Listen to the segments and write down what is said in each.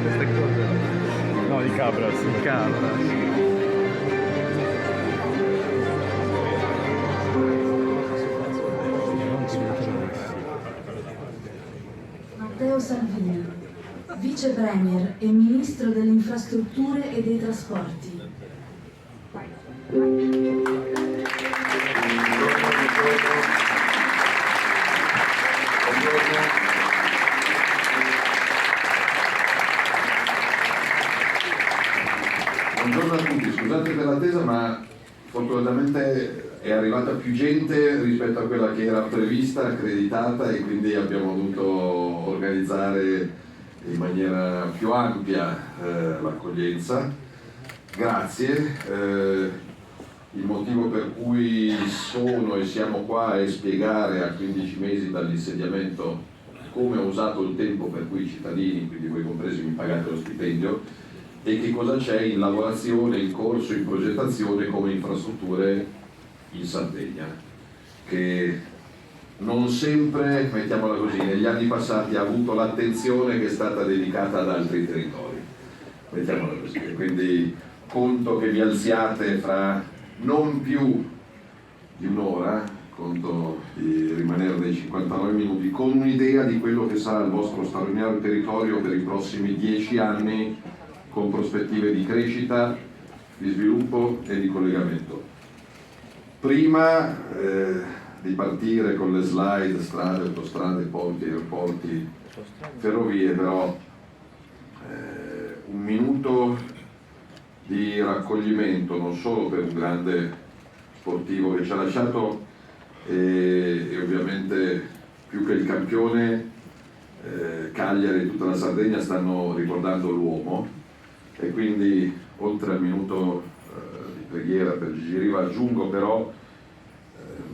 queste cose. No, i Cabras. Matteo Salvini, Vice Premier e Ministro delle Infrastrutture e dei Trasporti. Buongiorno a tutti, scusate per l'attesa, ma fortunatamente è arrivata più gente rispetto a quella che era prevista, accreditata, e quindi abbiamo dovuto organizzare in maniera più ampia l'accoglienza. Grazie. Il motivo per cui sono e siamo qua è spiegare a 15 mesi dall'insediamento come ho usato il tempo per cui i cittadini, quindi voi compresi, mi pagate lo stipendio, e che cosa c'è in lavorazione, in corso, in progettazione come infrastrutture in Sardegna, che non sempre, mettiamola così, negli anni passati ha avuto l'attenzione che è stata dedicata ad altri territori, mettiamola così. E quindi conto che vi alziate fra non più di un'ora, conto di rimanere dei 59 minuti, con un'idea di quello che sarà il vostro straordinario territorio per i prossimi 10 anni, con prospettive di crescita, di sviluppo e di collegamento. Prima di partire con le slide, strade, autostrade, porti, aeroporti, ferrovie, però un minuto di raccoglimento non solo per un grande sportivo che ci ha lasciato e ovviamente più che il campione Cagliari e tutta la Sardegna stanno ricordando l'uomo, e quindi oltre al minuto di preghiera per Gigi Riva aggiungo però,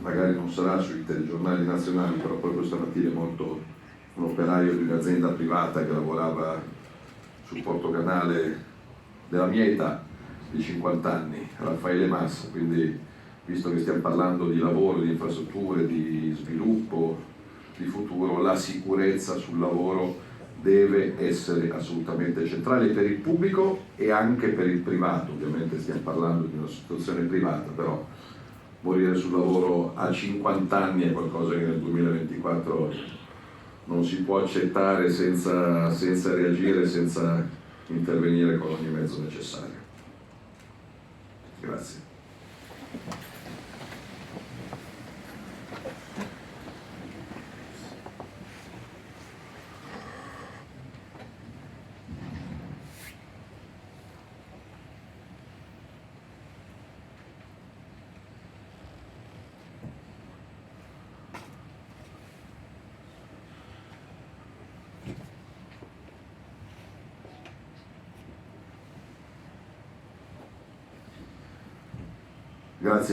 magari non sarà sui telegiornali nazionali, però proprio stamattina è morto un operaio di un'azienda privata che lavorava sul portocanale della mia età, di 50 anni, Raffaele Massa. Quindi, visto che stiamo parlando di lavoro, di infrastrutture, di sviluppo, di futuro, la sicurezza sul lavoro deve essere assolutamente centrale per il pubblico e anche per il privato. Ovviamente stiamo parlando di una situazione privata, però morire sul lavoro a 50 anni è qualcosa che nel 2024 non si può accettare senza reagire, senza intervenire con ogni mezzo necessario. Grazie. Grazie.